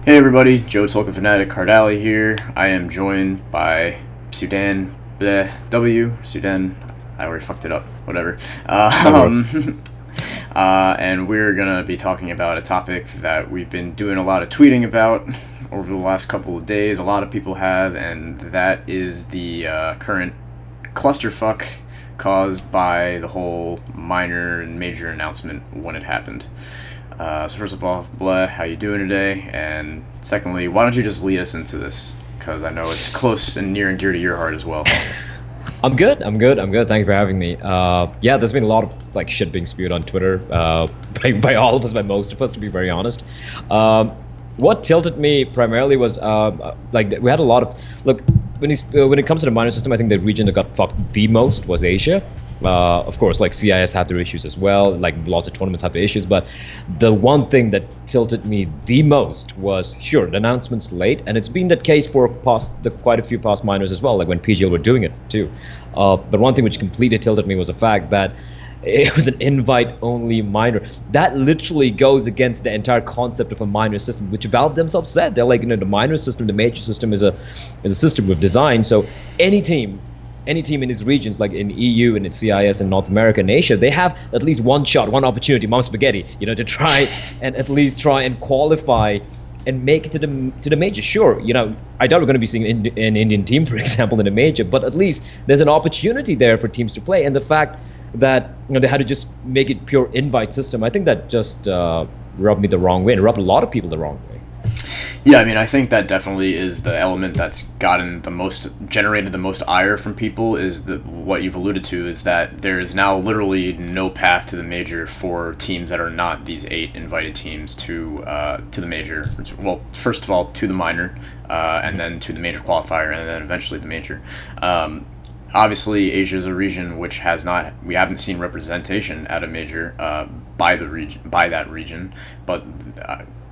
Hey everybody, Joe Tolkien Fanatic Cardali here. I am joined by Sudan Bleh W. Sudan, I already fucked it up, whatever. No worries. And we're gonna be talking about a topic that we've been doing a lot of tweeting about over the last couple of days. A lot of people have, and that is the current clusterfuck caused by the whole minor and major announcement when it happened. So first of all, Bleh, how you doing today? And secondly, why don't you just lead us into this? Because I know it's close and near and dear to your heart as well. I'm good. I'm good. I'm good. Thank you for having me. Yeah, there's been a lot of shit being spewed on Twitter by all of us, by most of us, to be very honest. Um, what tilted me primarily was we had a lot of look when it comes to the minor system. I think the region that got fucked the most was Asia. Of course, like CIS had their issues as well. Like lots of tournaments have their issues, but the one thing that tilted me the most was sure the announcement's late, and it's been that case for quite a few past minors as well. Like when PGL were doing it too. But one thing which completely tilted me was the fact that it was an invite-only minor. That literally goes against the entire concept of a minor system, which Valve themselves said. They're like, the minor system, the major system is a system we've designed. So any team in these regions, like in EU and in CIS and North America and Asia, they have at least one shot, one opportunity, mom spaghetti, to try and at least try and qualify and make it to the major. Sure, I doubt we're going to be seeing an Indian team, for example, in the major, but at least there's an opportunity there for teams to play. And the fact that they had to just make it pure invite system, I think that just rubbed me the wrong way, and rubbed a lot of people the wrong way. Yeah, I mean, I think that definitely is the element that's generated the most ire from people. Is what you've alluded to is that there is now literally no path to the major for teams that are not these 8 invited teams to the major. Well, first of all, to the minor, and then to the major qualifier, and then eventually the major. Obviously, Asia is a region which we haven't seen representation at a major by that region, but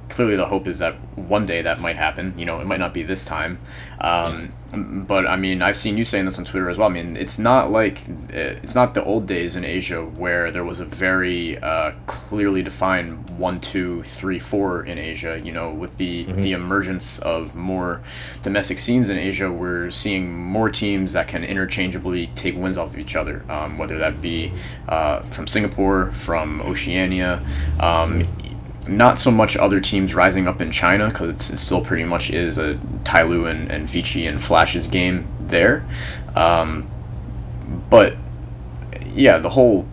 clearly the hope is that one day that might happen. It might not be this time. But I mean, I've seen you saying this on Twitter as well. I mean, it's not the old days in Asia where there was a very clearly defined 1, 2, 3, 4 in Asia. With the emergence of more domestic scenes in Asia, we're seeing more teams that can interchangeably take wins off of each other, whether that be from Singapore, from Oceania. Not so much other teams rising up in China, because it still pretty much is a Tyloo and Vici and Flash's game there. But yeah, the whole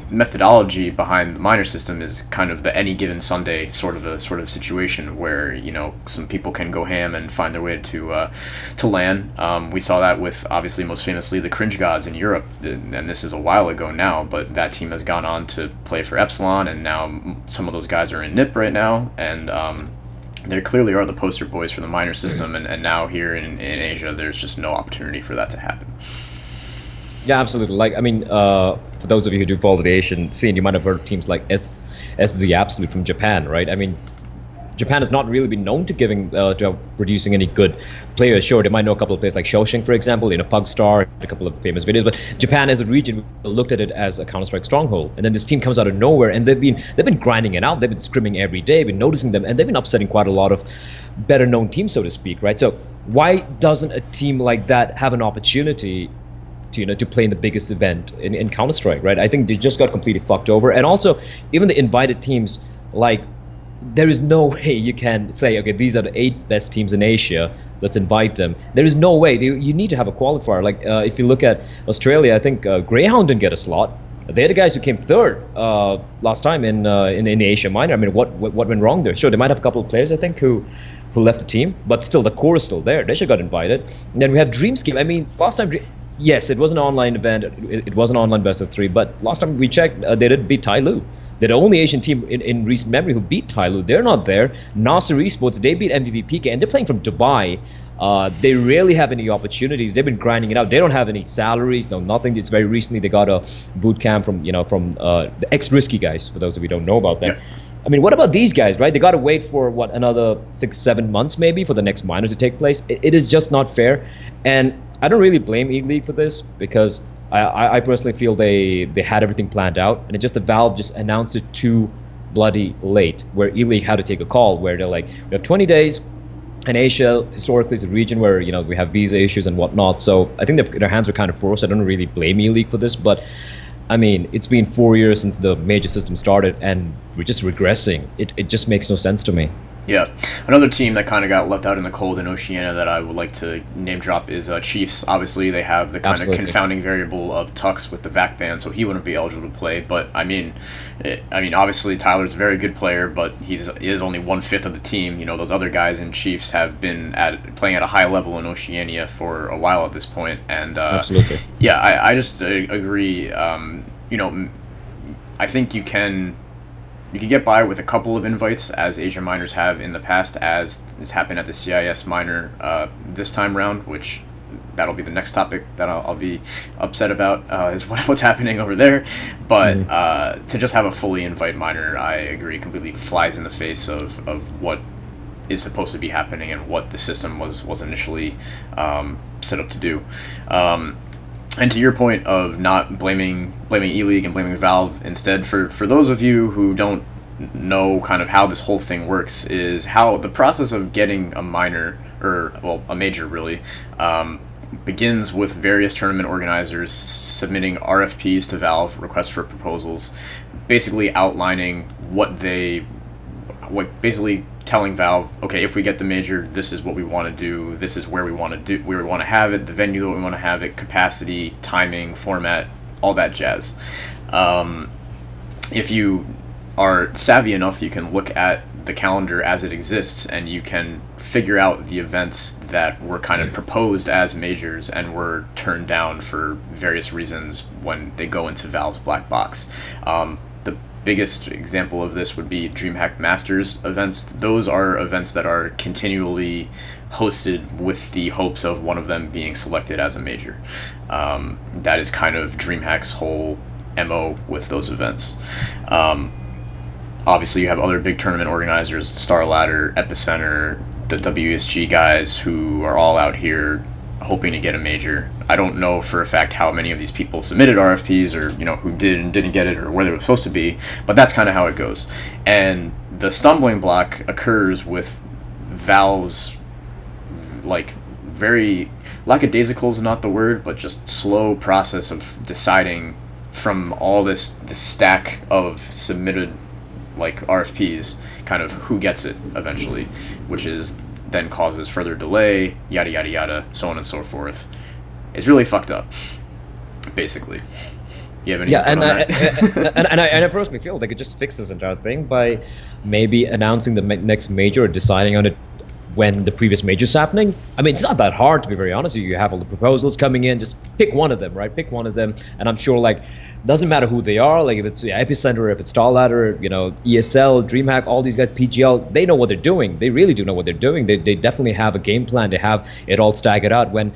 methodology behind the minor system is kind of the any given Sunday sort of situation where some people can go ham and find their way to LAN. We saw that with obviously most famously the Cringe Gods in Europe, and this is a while ago now, but that team has gone on to play for Epsilon, and now some of those guys are in NIP right now, and they clearly are the poster boys for the minor system, and now here in Asia there's just no opportunity for that to happen. Yeah, absolutely. Like, I mean, for those of you who do follow the Asian scene, you might have heard of teams like SZ Absolute from Japan, right? I mean, Japan has not really been known to producing any good players. Sure, they might know a couple of players like Shoshin, for example, Pugstar, a couple of famous videos. But Japan as a region looked at it as a Counter-Strike stronghold, and then this team comes out of nowhere, and they've been grinding it out. They've been scrimming every day, been noticing them, and they've been upsetting quite a lot of better-known teams, so to speak, right? So why doesn't a team like that have an opportunity to play in the biggest event in Counter-Strike, right? I think they just got completely fucked over. And also, even the invited teams, like, there is no way you can say, okay, these are the 8 best teams in Asia, let's invite them. There is no way. You need to have a qualifier. Like, if you look at Australia, I think Greyhound didn't get a slot. They're the guys who came 3rd last time in the Asia Minor. I mean, what went wrong there? Sure, they might have a couple of players, I think, who left the team, but still, the core is still there. They should have got invited. And then we have Dream Scheme. I mean, last time... Yes, it was an online event. It was an online best of 3. But last time we checked, they did beat Tyloo. They're the only Asian team in recent memory who beat Tyloo. They're not there. Nasser Esports, they beat MVP PK, and they're playing from Dubai. They rarely have any opportunities. They've been grinding it out. They don't have any salaries, no nothing. Just very recently they got a boot camp from the ex-Risky guys. For those of you who don't know about them. Yeah. I mean, what about these guys, right? They got to wait for another 6-7 months maybe for the next minor to take place. It is just not fair, and I don't really blame ELEAGUE for this, because I personally feel they had everything planned out, and it just the Valve just announced it to bloody late, where ELEAGUE had to take a call where they're like, we have 20 days. And Asia historically is a region where we have visa issues and whatnot. So I think their hands are kind of forced. I don't really blame ELEAGUE for this, but I mean, it's been 4 years since the major system started, and we're just regressing. It just makes no sense to me. Yeah. Another team that kind of got left out in the cold in Oceania that I would like to name drop is Chiefs. Obviously, they have the kind of confounding variable of Tux with the VAC ban, so he wouldn't be eligible to play. But I mean, obviously Tyler's a very good player, but he is only 1/5 of the team. Those other guys in Chiefs have been playing at a high level in Oceania for a while at this point, and absolutely. Yeah, I just agree. I think you can get by with a couple of invites, as Asia minors have in the past, as has happened at the CIS minor this time round, which that'll be the next topic that I'll be upset about, is what's happening over there. But to just have a fully invite minor, I agree, completely flies in the face of what is supposed to be happening and what the system was initially set up to do. And to your point of not blaming ELEAGUE and blaming Valve instead, for those of you who don't know kind of how this whole thing works, is how the process of getting a minor, or well, a major really, begins with various tournament organizers submitting RFPs to Valve, requests for proposals, basically outlining basically telling Valve, okay, if we get the major, this is what we want to do, this is where we want to have it, the venue that we want to have it, capacity, timing, format, all that jazz. If you are savvy enough, you can look at the calendar as it exists, and you can figure out the events that were kind of proposed as majors and were turned down for various reasons when they go into Valve's black box. The biggest example of this would be DreamHack Masters events. Those are events that are continually hosted with the hopes of one of them being selected as a major. That is kind of DreamHack's whole MO with those events. Obviously, you have other big tournament organizers, Star Ladder, Epicenter, the WSG guys, who are all out here hoping to get a major. I don't know for a fact how many of these people submitted RFPs, or who did and didn't get it, or where they were supposed to be, but that's kind of how it goes. And the stumbling block occurs with Valve's very lackadaisical is not the word, but just slow process of deciding from all this stack of submitted RFPs, kind of who gets it eventually, which is then causes further delay, yada yada yada, so on and so forth. It's really fucked up, basically. You have any and on that? and I personally feel they could just fix this entire thing by maybe announcing the next major or deciding on it when the previous major's happening. I mean, it's not that hard, to be very honest with you. You have all the proposals coming in, just pick one of them, right? Pick one of them, and I'm sure doesn't matter who they are, if it's Epicenter, if it's Star Ladder, ESL, DreamHack, all these guys, PGL, they know what they're doing. They really do know what they're doing. They definitely have a game plan. They have it all staggered out. When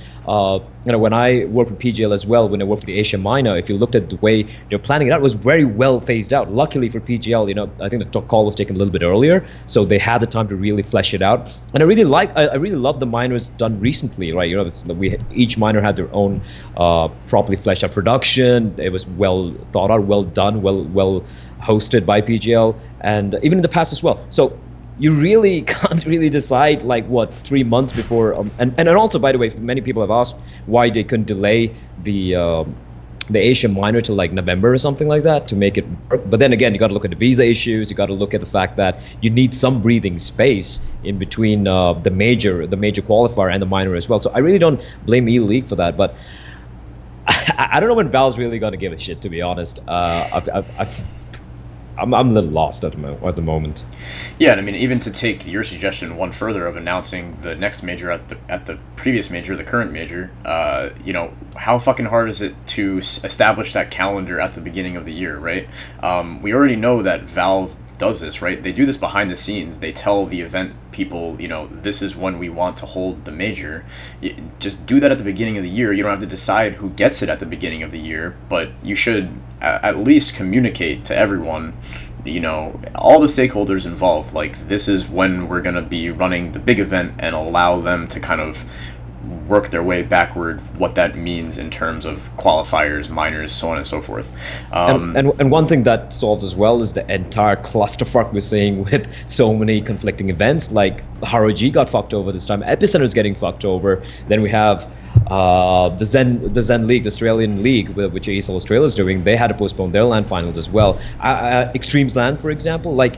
when I worked with PGL as well, when I worked for the Asia Minor, if you looked at the way they're planning it out, it was very well phased out. Luckily for PGL, I think the call was taken a little bit earlier, so they had the time to really flesh it out. And I really love the minors done recently, right? Each minor had their own properly fleshed out production. It was well thought out, well done, well hosted by PGL, and even in the past as well. So you really can't really decide 3 months before. And also, by the way, many people have asked why they couldn't delay the Asian minor to November or something like that to make it work. But then again, you got to look at the visa issues. You got to look at the fact that you need some breathing space in between the major qualifier and the minor as well. So I really don't blame ELEAGUE for that, but I don't know when Valve's really going to give a shit, to be honest. I'm a little lost at the moment. Yeah, and I mean, even to take your suggestion one further of announcing the next major at the previous major, the current major, how fucking hard is it to establish that calendar at the beginning of the year, right? We already know that Valve does this, right? They do this behind the scenes. They tell the event people, this is when we want to hold the major. Just do that at the beginning of the year. You don't have to decide who gets it at the beginning of the year, but you should at least communicate to everyone, all the stakeholders involved, this is when we're going to be running the big event, and allow them to kind of work their way backward what that means in terms of qualifiers, minors, so on and so forth. And one thing that solves as well is the entire clusterfuck we're seeing with so many conflicting events. Like ROG got fucked over this time, Epicenter's getting fucked over. Then we have the Zen League, the Australian League, which ASL Australia is doing. They had to postpone their LAN finals as well. Extremes LAN, for example, like.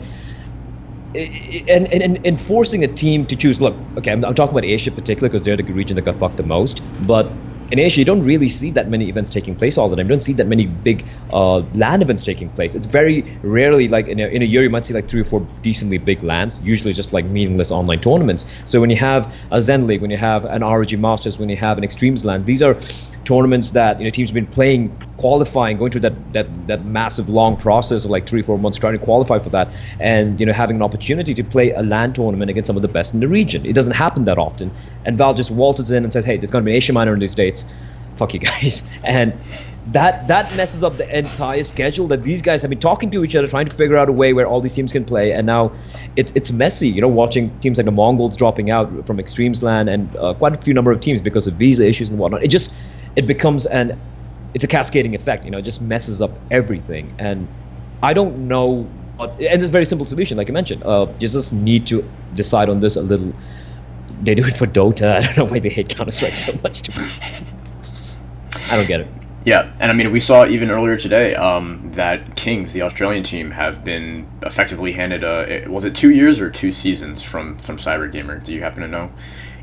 And forcing a team to choose. Look, okay, I'm talking about Asia particularly because they're the region that got fucked the most. But in Asia, you don't really see that many events taking place all the time. You don't see that many big LAN events taking place. It's very rarely, like in a year, you might see like 3 or 4 decently big LANs, usually just like meaningless online tournaments. So when you have a Zen League, when you have an ROG Masters, when you have an Extremes LAN, these are tournaments that teams have been playing, qualifying, going through that massive long process of like 3-4 months trying to qualify for that, and having an opportunity to play a LAN tournament against some of the best in the region. It doesn't happen that often, and Valve just waltzes in and says, hey, there's going to be an Asia minor in these states, fuck you guys. And that messes up the entire schedule that these guys have been talking to each other, trying to figure out a way where all these teams can play, and now it's messy, watching teams like the Mongols dropping out from Extremes LAN, and quite a few number of teams because of visa issues and whatnot. It becomes it's a cascading effect, it just messes up everything. And I don't know, and it's a very simple solution, like I mentioned. You just need to decide on this a little. They do it for Dota. I don't know why they hate Counter-Strike so much, to be honest. I don't get it. Yeah, and I mean, we saw even earlier today that Kings, the Australian team, have been effectively handed was it 2 years or 2 seasons from Cybergamer? Do you happen to know?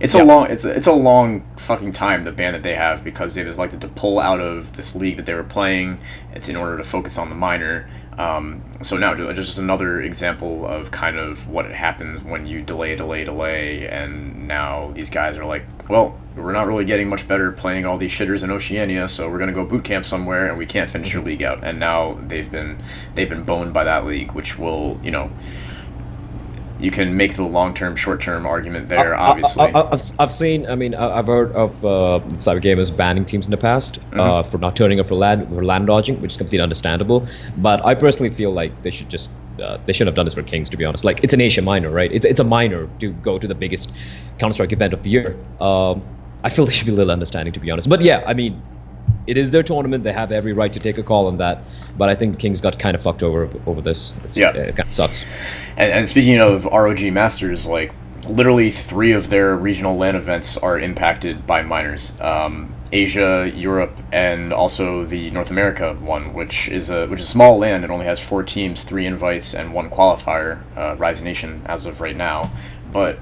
It's a long fucking time, the ban that they have, because they just elected to pull out of this league that they were playing. It's in order to focus on the minor. So now, just another example of kind of what happens when you delay, and now these guys are like, well, we're not really getting much better playing all these shitters in Oceania, so we're gonna go boot camp somewhere, and we can't finish your league out. And now they've been boned by that league, which will, you can make the long-term, short-term argument there, obviously. I've seen, I've heard of Cybergamers banning teams in the past for not turning up for land dodging, which is completely understandable. But I personally feel like they should just, they shouldn't have done this for Kings, to be honest. Like, it's an Asia minor, right? It's a minor to go to the biggest Counter-Strike event of the year. I feel they should be a little understanding, to be honest. But yeah, it is their tournament. They have every right to take a call on that. But I think Kings got kind of fucked over this. It kind of sucks. And speaking of ROG Masters, like, literally 3 of their regional LAN events are impacted by minors. Asia, Europe, and also the North America one, which is a small LAN. It only has 4 teams, 3 invites, and 1 qualifier, Rise Nation as of right now. But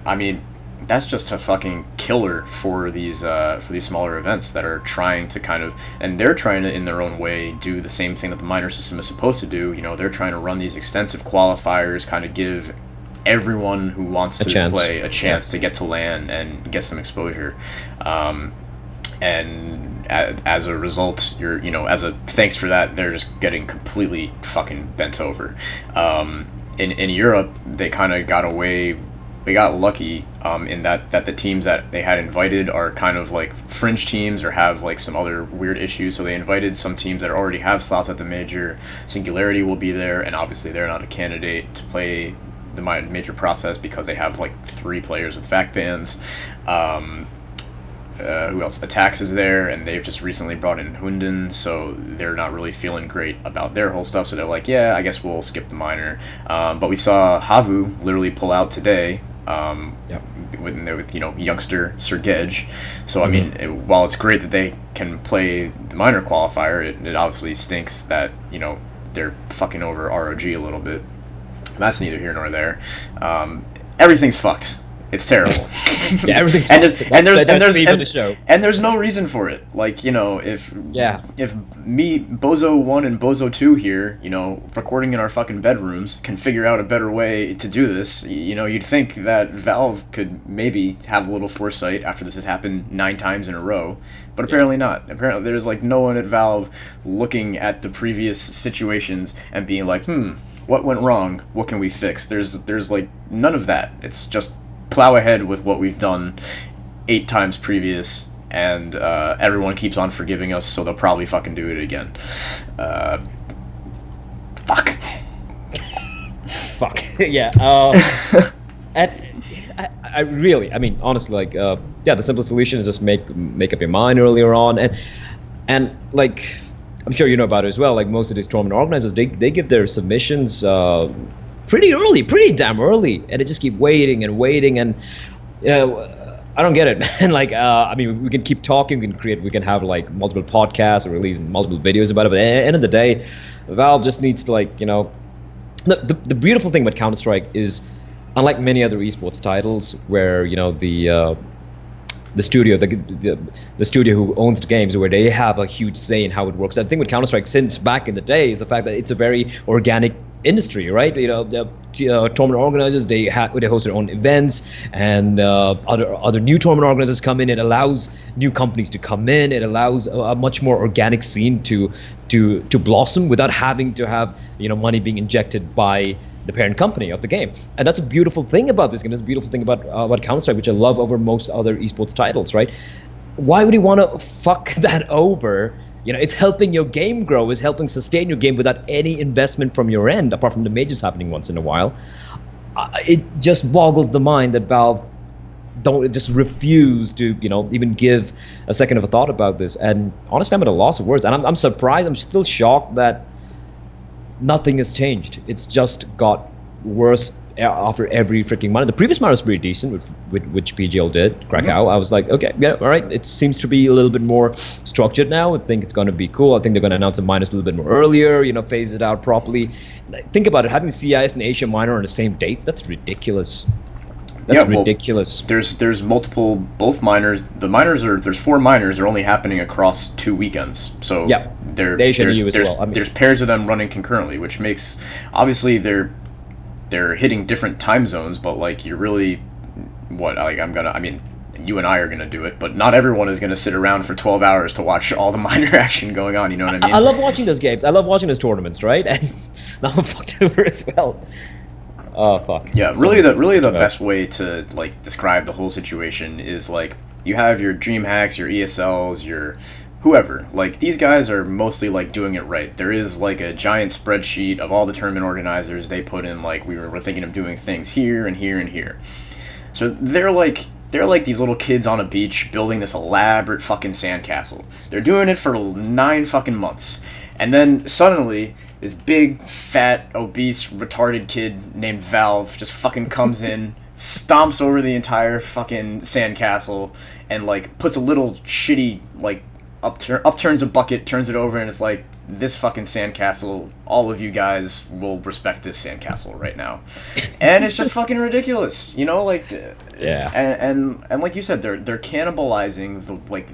that's just a fucking killer for these smaller events that are trying to and they're trying to, in their own way, do the same thing that the minor system is supposed to do. They're trying to run these extensive qualifiers, kind of give everyone who wants to play a chance to get to LAN and get some exposure. And as a result, as a thanks for that, they're just getting completely fucking bent over. In Europe, they kind of got away. They got lucky in that the teams that they had invited are kind of like fringe teams or have like some other weird issues. So they invited some teams that already have slots at the major. Singularity will be there, and obviously they're not a candidate to play the major process because they have like 3 players with fact bans. Who else? Attacks is there, and they've just recently brought in Hunden, so they're not really feeling great about their whole stuff. So they're like, yeah, I guess we'll skip the minor. But we saw Havu literally pull out today. With youngster Sergej. So while it's great that they can play the minor qualifier, it obviously stinks that they're fucking over ROG a little bit. That's neither here nor there. Everything's fucked. It's terrible. Yeah, everything's fucked. And there's no reason for it. Like, if me, Bozo 1 and Bozo 2 here, recording in our fucking bedrooms, can figure out a better way to do this, you'd think that Valve could maybe have a little foresight after this has happened 9 times in a row, but apparently not. Apparently there's like no one at Valve looking at the previous situations and being like, what went wrong? What can we fix? There's like none of that. It's just plow ahead with what we've done 8 times previous, and everyone keeps on forgiving us, so they'll probably fucking do it again. Fuck. Yeah. And I really, I mean, honestly, like, yeah, the simple solution is just make up your mind earlier on, and like, I'm sure you know about it as well. Like most of these tournament organizers, they give their submissions pretty early, pretty damn early, and they just keep waiting and waiting, and you know. I don't get it, man. Like, I mean, we can keep talking, we can have like multiple podcasts or release multiple videos about it. But at the end of the day, Valve just needs to, like, you know, the beautiful thing about Counter-Strike is, unlike many other esports titles, where you know the studio, the studio who owns the games, where they have a huge say in how it works. The thing with Counter-Strike since back in the day is the fact that it's a very organic industry, right? You know, the tournament organizers, they host their own events, and other new tournament organizers come in. It allows new companies to come in. It allows a much more organic scene to blossom without having to have, you know, money being injected by the parent company of the game. And that's a beautiful thing about this game. That's a beautiful thing about Counter-Strike, which I love over most other esports titles, right? Why would you want to fuck that over? You know, it's helping your game grow. It's helping sustain your game without any investment from your end, apart from the majors happening once in a while. It just boggles the mind that Valve don't just refuse to, you know, even give a second of a thought about this. And honestly, I'm at a loss of words. And I'm surprised. I'm still shocked that nothing has changed. It's just got worse after every freaking month. The previous month was pretty decent with which PGL did, Krakow. I was like, okay, yeah, all right. It seems to be a little bit more structured now. I think it's going to be cool. I think they're going to announce a minors a little bit more earlier, you know, phase it out properly. Think about it, having CIS and Asia minor on the same dates, that's ridiculous. That's ridiculous. There's multiple, both minors. The minors there's 4 minors. They're only happening across 2 weekends. So yeah, there's pairs of them running concurrently, which makes, obviously they're hitting different time zones, but like you're really, you and I are gonna do it, but not everyone is gonna sit around for 12 hours to watch all the minor action going on. You know what I mean? I love watching those games. I love watching those tournaments, right? And now I'm fucked over as well. Oh fuck. Yeah, really the best way to like describe the whole situation is like you have your DreamHacks, your ESLs, your whoever. Like these guys are mostly like doing it right. There is like a giant spreadsheet of all the tournament organizers. They put in like we're thinking of doing things here and here and here. So they're like these little kids on a beach building this elaborate fucking sandcastle. They're doing it for 9 fucking months. And then suddenly this big, fat, obese, retarded kid named Valve just fucking comes in, stomps over the entire fucking sandcastle, and like puts a little shitty like upturns a bucket, turns it over, and it's like, this fucking sandcastle, all of you guys will respect this sandcastle right now. And it's just fucking ridiculous, you know, like, yeah. And like you said, they're cannibalizing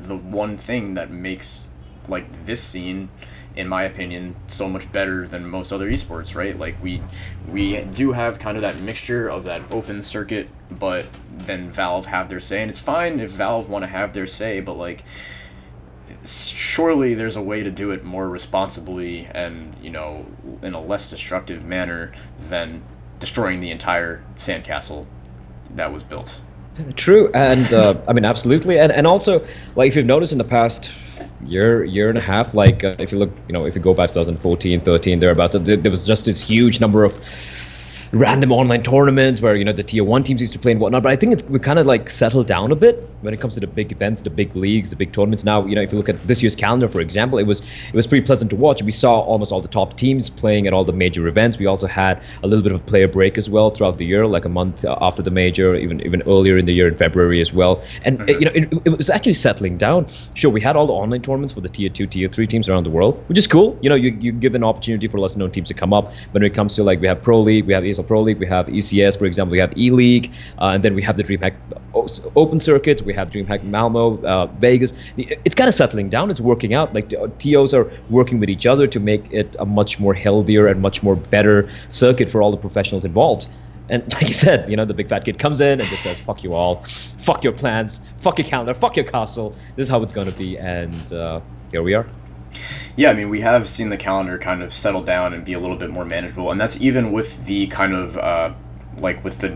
the one thing that makes like this scene, in my opinion, so much better than most other esports, right? Like we do have kind of that mixture of that open circuit, but then Valve have their say, and it's fine if Valve want to have their say, but like surely there's a way to do it more responsibly and, you know, in a less destructive manner than destroying the entire sandcastle that was built. True, and I mean, absolutely, and also, like, if you've noticed in the past year and a half, like, if you look, you know, if you go back to 2014, 13, thereabouts, there was just this huge number of random online tournaments where, you know, the tier 1 teams used to play and whatnot, but I think we kind of like settled down a bit when it comes to the big events, the big leagues, the big tournaments. Now, you know, if you look at this year's calendar, for example, it was pretty pleasant to watch. We saw almost all the top teams playing at all the major events. We also had a little bit of a player break as well throughout the year, like a month after the major, even earlier in the year in February as well. And you know, it was actually settling down. Sure, we had all the online tournaments for the tier 2, tier 3 teams around the world, which is cool. You know, you give an opportunity for lesser known teams to come up. But when it comes to, like, we have Pro League, we have ESL Pro League, we have ECS, for example, we have ELEAGUE, and then we have the DreamHack Open Circuit, we have DreamHack Malmo, Vegas. It's kind of settling down. It's working out. Like, the TOs are working with each other to make it a much more healthier and much more better circuit for all the professionals involved. And like you said, you know, the big fat kid comes in and just says, fuck you all, fuck your plans, fuck your calendar, fuck your castle. This is how it's going to be, and here we are. Yeah, I mean, we have seen the calendar kind of settle down and be a little bit more manageable, and that's even with the kind of like with the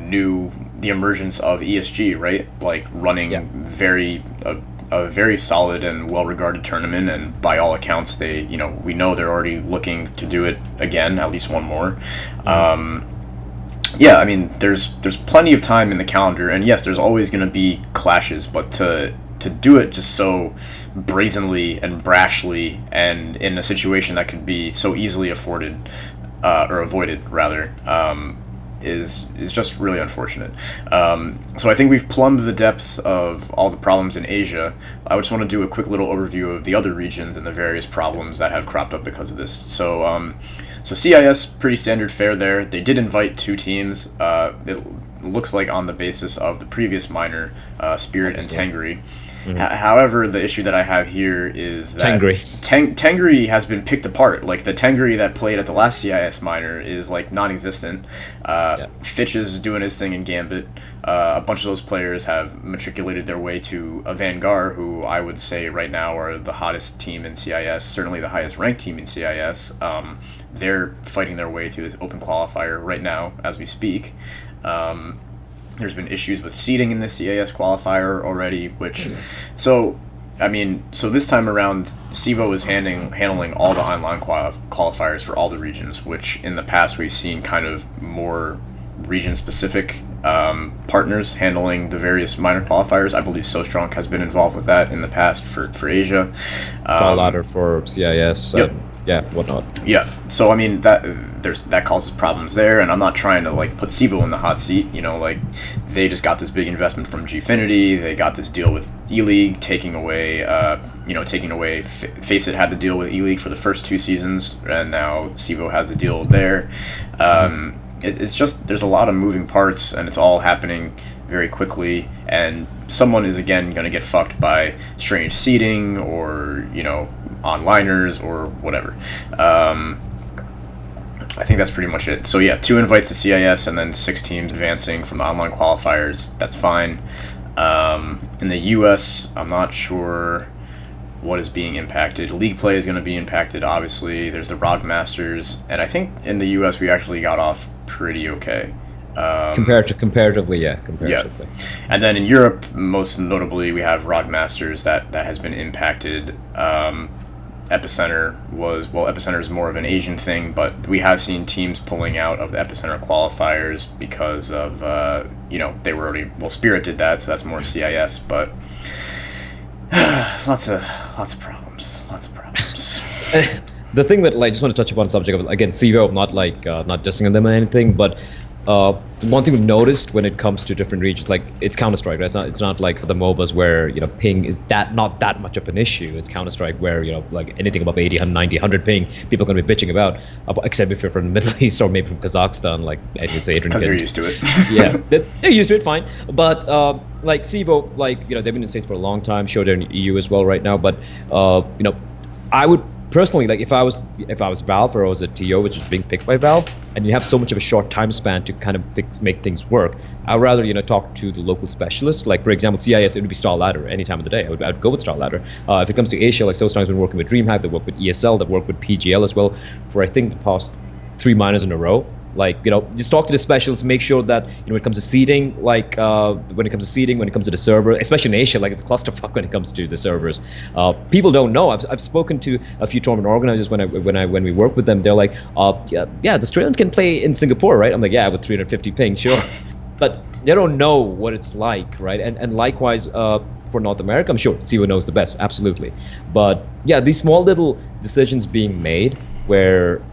emergence of ESG, right? Like running a very solid and well-regarded tournament, and by all accounts, they, you know, we know they're already looking to do it again, at least one more. Yeah, I mean, there's plenty of time in the calendar, and yes, there's always going to be clashes, but to do it just so brazenly and brashly, and in a situation that could be so easily afforded or avoided rather, is just really unfortunate. So I think we've plumbed the depths of all the problems in Asia. I just want to do a quick little overview of the other regions and the various problems that have cropped up because of this. So CIS, pretty standard fare there. They did invite two teams. It looks like on the basis of the previous minor, Spirit and Tengri. However, the issue that I have here is that Tengri has been picked apart. Like, the Tengri that played at the last CIS minor is like non-existent. Fitch is doing his thing in Gambit. A bunch of those players have matriculated their way to a Vanguard, who I would say right now are the hottest team in CIS, certainly the highest ranked team in CIS. They're fighting their way through this open qualifier right now as we speak. There's been issues with seeding in the CIS qualifier already, so this time around, Sivo is handling all the online qualifiers for all the regions, which in the past we've seen kind of more region-specific partners handling the various minor qualifiers. I believe So Strong has been involved with that in the past for Asia. Ladder for CIS. Yep. Whatnot. Yeah, so I mean that causes problems there, and I'm not trying to like put Sivo in the hot seat. Like they just got this big investment from Gfinity. They got this deal with ELEAGUE, taking away. Faceit had the deal with ELEAGUE for the first 2 seasons, and now Sivo has a deal there. It's just there's a lot of moving parts, and it's all happening very quickly, and someone is again going to get fucked by strange seeding or onliners or whatever. I think that's pretty much it. So yeah, 2 invites to CIS and then 6 teams advancing from the online qualifiers. That's fine. In the US, I'm not sure what is being impacted. League play is going to be impacted, obviously. There's the ROG Masters, and I think in the US we actually got off pretty okay. Comparatively. Yeah. And then in Europe, most notably, we have ROG Masters that has been impacted. Epicenter is more of an Asian thing, but we have seen teams pulling out of the Epicenter qualifiers because of they were already Spirit did that, so that's more CIS, but lots of problems. The thing that I just want to touch upon the subject of, again, Sivo, not dissing on them or anything, but one thing we've noticed when it comes to different regions, like it's Counter-Strike, right? It's not like the MOBAs where ping is not that much of an issue. It's Counter-Strike where like anything above 80, 90, 100 ping, people are going to be bitching about, except if you're from the Middle East or maybe from Kazakhstan, like Adrian say. Because they're used to it. Yeah, they're used to it, fine. But like Sivo, they've been in the States for a long time. Sure, they're in the EU as well right now. But I would personally, like if I was Valve or I was a TO, which is being picked by Valve, and you have so much of a short time span to kind of make things work, I'd rather talk to the local specialist. Like for example, CIS, it would be Star Ladder any time of the day. I'd go with Star Ladder. If it comes to Asia, like So Strong's been working with DreamHack, they work with ESL, they work with PGL as well for I think the past 3 minors in a row. Like, just talk to the specialists, make sure that, when it comes to seeding, when it comes to the server, especially in Asia, like it's a clusterfuck when it comes to the servers. People don't know. I've spoken to a few tournament organizers when we work with them. They're like, the Australians can play in Singapore, right? I'm like, yeah, with 350 ping, sure. But they don't know what it's like, right? And likewise, for North America, I'm sure Sivo knows the best, absolutely. But yeah, these small little decisions being made where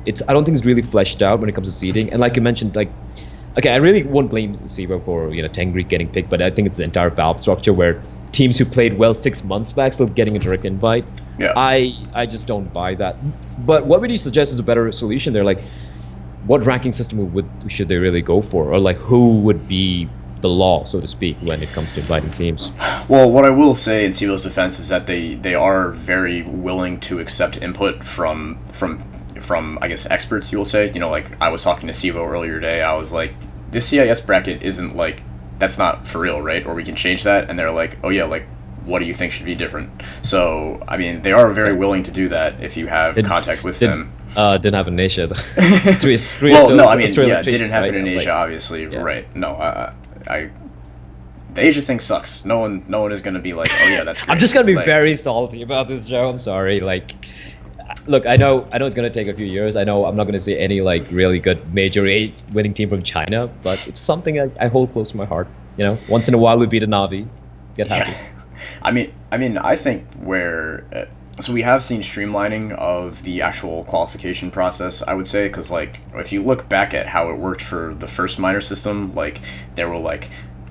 I don't think it's really fleshed out when it comes to seeding. And like you mentioned, okay, I really won't blame Sivo for Tengri getting picked, but I think it's the entire Valve structure where teams who played well 6 months back still getting a direct invite. Yeah. I just don't buy that. But what would you suggest is a better solution there? Like, what ranking system should they really go for, or like who would be the law, so to speak, when it comes to inviting teams? Well, what I will say in Sivo's defense is that they are very willing to accept input from I guess experts, you will say. Like I was talking to Sivo earlier today, I was like, this CIS bracket isn't like, that's not for real, right? Or we can change that, and they're like, oh yeah, like what do you think should be different? So I mean, they are very willing to do that if you have contact with them. Didn't happen in Asia though. Didn't happen in Asia, obviously, yeah. Right? No, the Asia thing sucks. No one is gonna be like, oh yeah, that's great. I'm just gonna be very salty about this, Joe. I'm sorry. Like, Look, I know it's gonna take a few years. I know I'm not gonna see any like really good major A winning team from China, but it's something I hold close to my heart. Once in a while we beat a Navi, get Yeah, happy. I think where so we have seen streamlining of the actual qualification process. I would say because like if you look back at how it worked for the first minor system, like there were like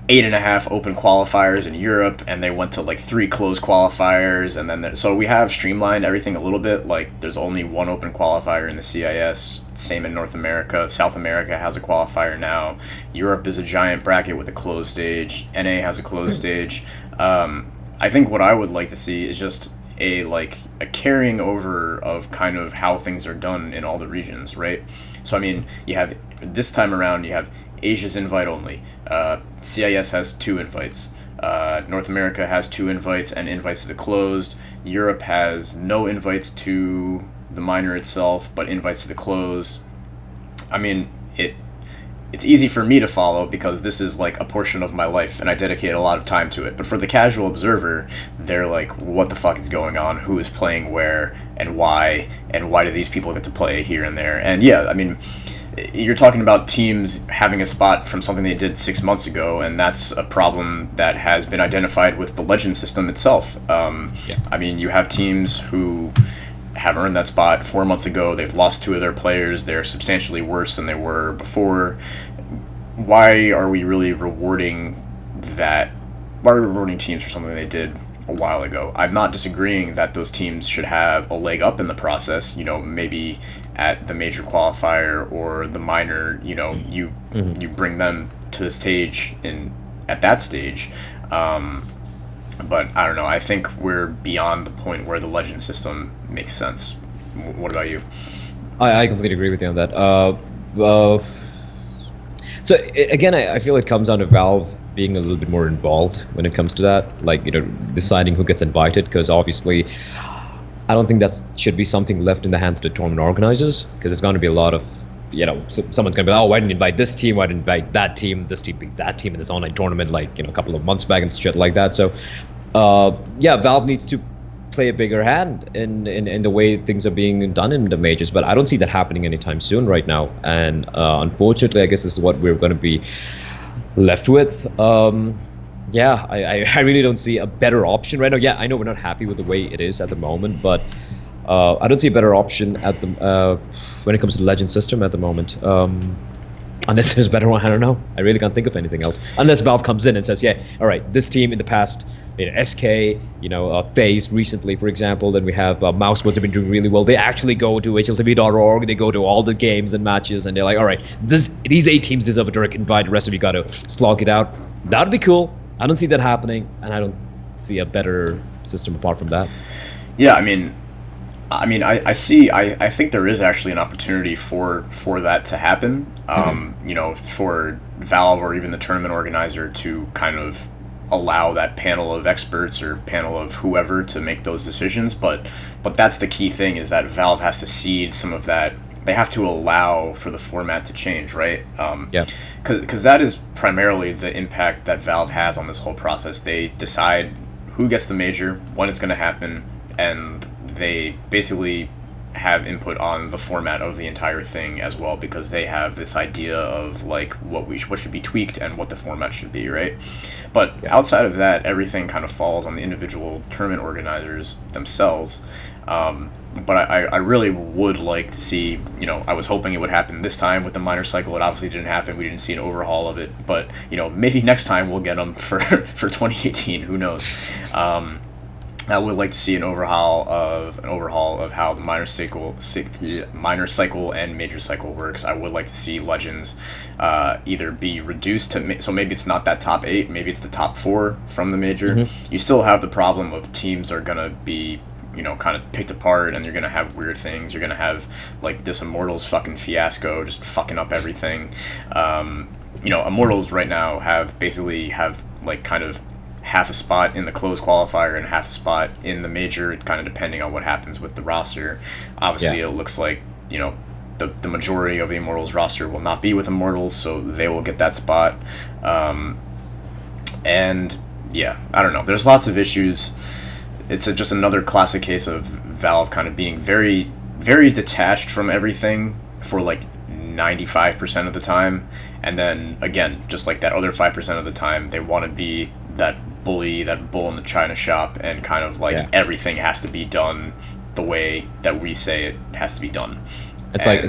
8.5 open qualifiers in Europe, and they went to like 3 closed qualifiers, and then so we have streamlined everything a little bit. Like there's only 1 open qualifier in the CIS. Same in North America. South America has a qualifier now. Europe is a giant bracket with a closed stage. NA has a closed stage. I think what I would like to see is just a carrying over of kind of how things are done in all the regions, right? So I mean, you have this time around you have Asia's invite only. CIS has 2 invites. North America has 2 invites and invites to the closed. Europe has no invites to the minor itself, but invites to the closed. I mean, it's easy for me to follow because this is like a portion of my life and I dedicate a lot of time to it. But for the casual observer, they're like, what the fuck is going on? Who is playing where and why? And why do these people get to play here and there? And yeah, I mean, you're talking about teams having a spot from something they did 6 months ago, and that's a problem that has been identified with the legend system itself. Yeah. I mean, you have teams who have earned that spot 4 months ago. They've lost 2 of their players. They're substantially worse than they were before. Why are we really rewarding that? Why are we rewarding teams for something they did a while ago? I'm not disagreeing that those teams should have a leg up in the process. Maybe at the major qualifier or the minor. You bring them to the stage at that stage. But I don't know. I think we're beyond the point where the legend system makes sense. What about you? I completely agree with you on that. So again, I feel it comes down to Valve being a little bit more involved when it comes to that, like deciding who gets invited, because obviously I don't think that should be something left in the hands of the tournament organizers, because it's going to be a lot of someone's going to be like, oh, why didn't you invite this team, why didn't you invite that team, this team beat that team in this online tournament like a couple of months back and shit like that. So yeah, Valve needs to play a bigger hand in the way things are being done in the majors, but I don't see that happening anytime soon right now, and unfortunately I guess this is what we're going to be left with. Yeah, I really don't see a better option right now. Yeah, I know we're not happy with the way it is at the moment, but I don't see a better option at the when it comes to the legend system at the moment. Unless there's a better one, I don't know. I really can't think of anything else. Unless Valve comes in and says, yeah, all right, this team in the past, SK, FaZe recently, for example, then we have Mousewoods have been doing really well. They actually go to HLTV.org, they go to all the games and matches, and they're like, all right, these 8 teams deserve a direct invite, the rest of you got to slog it out. That would be cool. I don't see that happening, and I don't see a better system apart from that. Yeah, I think there is actually an opportunity for that to happen. For Valve or even the tournament organizer to kind of allow that panel of experts or panel of whoever to make those decisions. But that's the key thing, is that Valve has to cede some of that. They have to allow for the format to change, right? Yeah. Because that is primarily the impact that Valve has on this whole process. They decide who gets the major, when it's going to happen, and they basically have input on the format of the entire thing as well, because they have this idea of like what should be tweaked and what the format should be, right? But outside of that, everything kind of falls on the individual tournament organizers themselves. But I really would like to see, I was hoping it would happen this time with the minor cycle. It obviously didn't happen. We didn't see an overhaul of it, but maybe next time we'll get them for 2018. Who knows? I would like to see an overhaul of how the minor cycle and major cycle works. I would like to see legends either be reduced to, so maybe it's not that top 8, maybe it's the top 4 from the major. Mm-hmm. You still have the problem of teams are gonna be kind of picked apart, and you're gonna have weird things. You're gonna have like this Immortals fucking fiasco just fucking up everything. Immortals right now have like kind of half a spot in the closed qualifier and half a spot in the major, kind of depending on what happens with the roster. Obviously, It looks like the majority of the Immortals roster will not be with Immortals, so they will get that spot. And yeah, I don't know. There's lots of issues. It's just another classic case of Valve kind of being very very detached from everything for like 95% of the time, and then again, just like that other 5% of the time, they want to be that bully, that bull in the china shop, and kind of like everything has to be done the way that we say it has to be done. It's like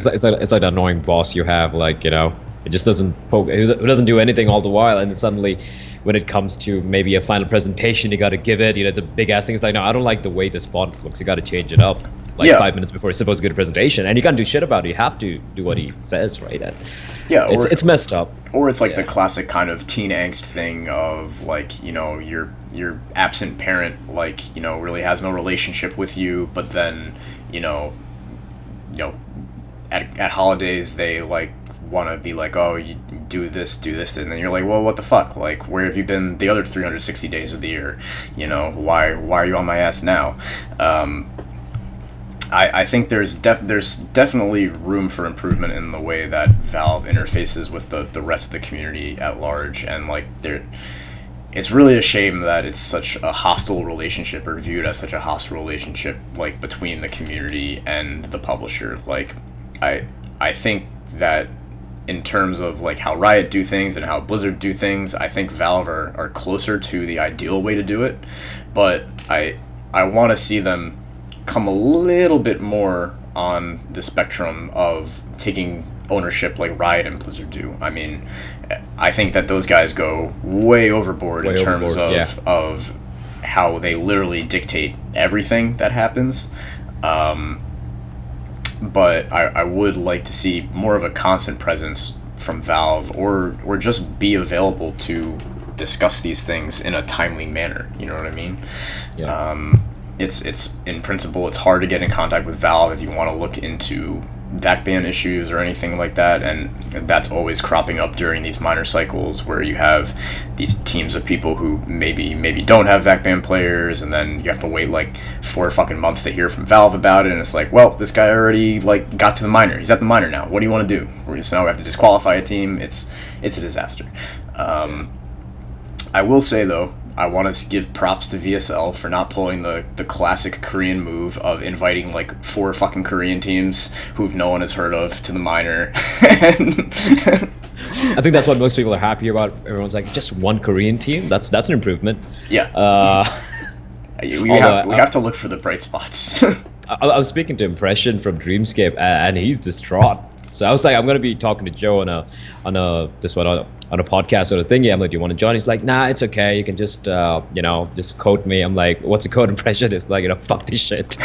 the annoying boss you have, like, you know, it just doesn't poke, it doesn't do anything all the while, and then suddenly, when it comes to maybe a final presentation, you got to give it. You know, it's a big ass thing. It's like, no, I don't like the way this font looks. You got to change it up. Like 5 minutes before it's supposed to get a presentation, and you can't do shit about it. You have to do what he says, right? And it's messed up. Or it's like the classic kind of teen angst thing of like, you know, your absent parent, like, you know, really has no relationship with you, but then, you know, at holidays they like want to be like, oh, you do this, and then you're like, well, what the fuck? Like, where have you been the other 360 days of the year? You know, why are you on my ass now? I think there's definitely room for improvement in the way that Valve interfaces with the rest of the community at large, and like it's really a shame that it's such a hostile relationship, or viewed as such a hostile relationship, like between the community and the publisher. Like, I think that in terms of like how Riot do things and how Blizzard do things, I think Valve are closer to the ideal way to do it, but I want to see them come a little bit more on the spectrum of taking ownership like Riot and Blizzard do. I mean, I think that those guys go way overboard in terms of how they literally dictate everything that happens. But I would like to see more of a constant presence from Valve, or just be available to discuss these things in a timely manner. You know what I mean? Yeah. It's in principle, it's hard to get in contact with Valve if you want to look into VAC ban issues or anything like that, and that's always cropping up during these minor cycles where you have these teams of people who maybe don't have VAC ban players, and then you have to wait like 4 fucking months to hear from Valve about it, and it's like, well, this guy already like got to the minor, he's at the minor now, what do you want to do? So now we have to disqualify a team. It's a disaster. I will say though, I want to give props to VSL for not pulling the classic Korean move of inviting like 4 fucking Korean teams who no one has heard of to the minor. I think that's what most people are happy about. Everyone's like, just one Korean team? That's an improvement. Yeah. We have to look for the bright spots. I was speaking to Impression from Dreamscape, and he's distraught. So I was like, I'm gonna be talking to Joe on a podcast or a thingy. I'm like, do you want to join? He's like, nah, it's okay. You can just just quote me. I'm like, what's a code? Impression? It's like, fuck this shit.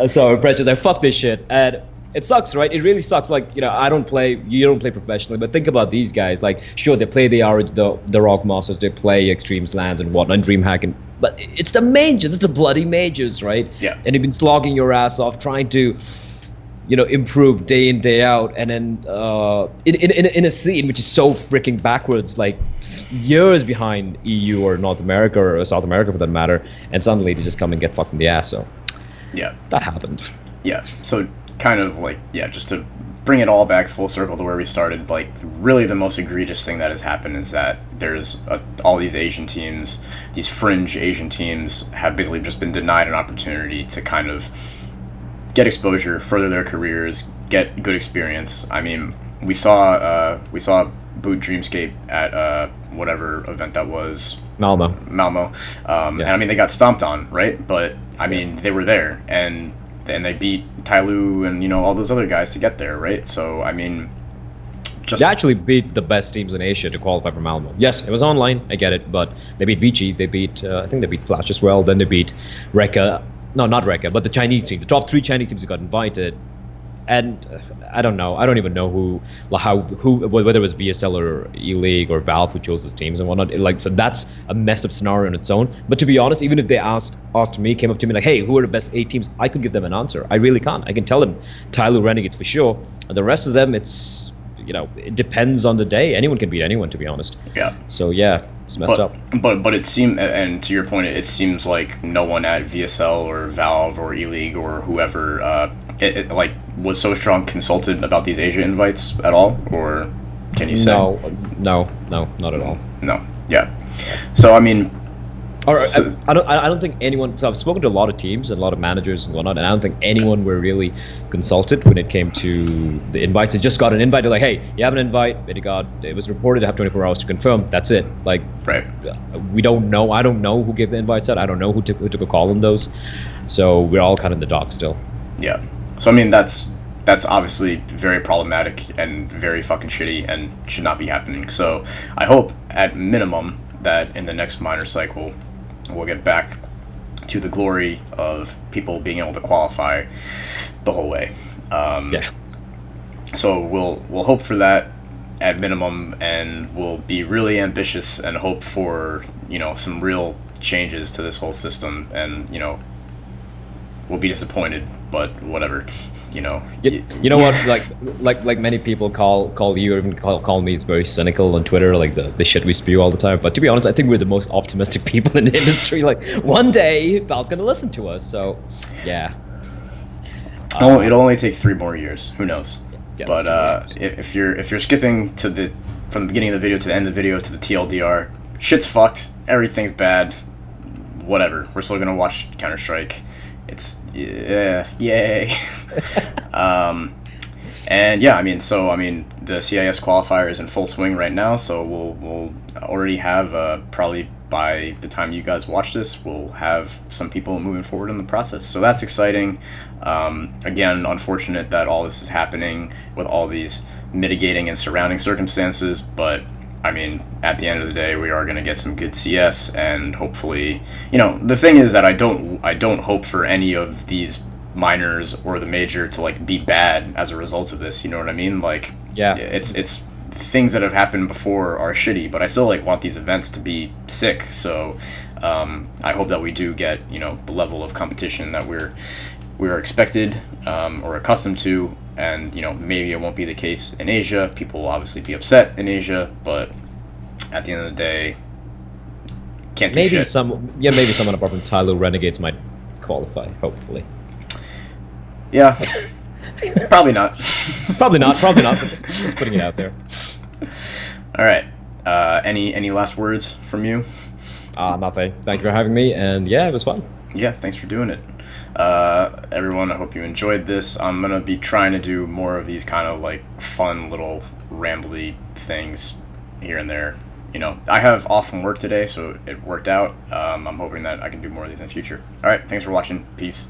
So Impression's like, fuck this shit, and it sucks, right? It really sucks. Like, you don't play professionally, but think about these guys. Like, sure, they play the Rock Masters, they play Extremes Lands and whatnot, DreamHack, but it's the majors. It's the bloody majors, right? Yeah. And you've been slogging your ass off trying to improve day in, day out, and then in a scene which is so freaking backwards, like years behind EU or North America or South America for that matter, and suddenly they just come and get fucked in the ass. So yeah, that happened. Yeah, so kind of like, just to bring it all back full circle to where we started, like really the most egregious thing that has happened is that there's all these Asian teams, these fringe Asian teams have basically just been denied an opportunity to kind of get exposure, further their careers, get good experience. I mean, we saw Boot Dreamscape at whatever event that was. Malmo. And I mean, they got stomped on, right? But I mean, they were there, and they beat Tyloo and all those other guys to get there, right? So I mean, they actually beat the best teams in Asia to qualify for Malmo. Yes, it was online, I get it, but they beat Vici, they beat I think they beat Flash as well, then they beat Rekka. No, not Rekka, but the Chinese team. The top 3 Chinese teams got invited, and I don't know. I don't even know who, whether it was VSL or ELEAGUE or Valve who chose these teams and whatnot. Like, so that's a messed up scenario on its own. But to be honest, even if they asked me, came up to me like, "Hey, who are the best 8 teams?" I could give them an answer. I really can't. I can tell them Tyloo Renegades for sure. And the rest of them, it's it depends on the day. Anyone can beat anyone, to be honest. Yeah. So yeah, it's messed up. But it seemed, and to your point, it seems like no one at VSL or Valve or ELEAGUE or whoever like was so strong consulted about these Asia invites at all, or can you say? No, not at all. No. Yeah. So I mean, Or So, I don't think anyone. So I've spoken to a lot of teams and a lot of managers and whatnot, and I don't think anyone were really consulted when it came to the invites. They just got an invite. They're like, "Hey, you have an invite. It was reported. I have 24 hours to confirm. That's it." Like, right. we don't know. I don't know who gave the invites out. I don't know who took a call on those. So we're all kind of in the dark still. Yeah. So I mean, that's obviously very problematic and very fucking shitty and should not be happening. So I hope at minimum that in the next minor cycle we'll get back to the glory of people being able to qualify the whole way. Yeah. So we'll hope for that at minimum, and we'll be really ambitious and hope for, you know, some real changes to this whole system. And, you know, we'll be disappointed, but whatever, you know. You know what? Like many people call you, or even call me, is very cynical on Twitter, like the shit we spew all the time. But to be honest, I think we're the most optimistic people in the industry. Like, one day Valve's gonna listen to us. So, yeah. It'll only take 3 more years. Who knows? Yeah, But if you're skipping to from the beginning of the video to the end of the video to the TLDR, shit's fucked. Everything's bad. Whatever. We're still gonna watch Counter-Strike. It's yay. And yeah, I mean, the CIS qualifier is in full swing right now, so we'll already have probably by the time you guys watch this, we'll have some people moving forward in the process. So that's exciting. Again, unfortunate that all this is happening with all these mitigating and surrounding circumstances, but I mean, at the end of the day, we are going to get some good CS, and hopefully, you know, the thing is that I don't hope for any of these minors or the major to like be bad as a result of this. You know what I mean? Like, Yeah. it's things that have happened before are shitty, but I still like want these events to be sick. So I hope that we do get, you know, the level of competition that we're expected or accustomed to. And, you know, maybe it won't be the case in Asia. People will obviously be upset in Asia, but at the end of the day, can't do Maybe shit. maybe someone apart from Tyler Renegades might qualify. Hopefully. Yeah, probably not. Probably not. But just putting it out there. All right. Any last words from you? Nothing. Thank you for having me, and yeah, it was fun. Yeah, thanks for doing it. Everyone, I hope you enjoyed this. I'm gonna be trying to do more of these kind of like fun little rambly things here and there. You know, I have off from work today, so it worked out. I'm hoping that I can do more of these in the future. All right, thanks for watching. Peace.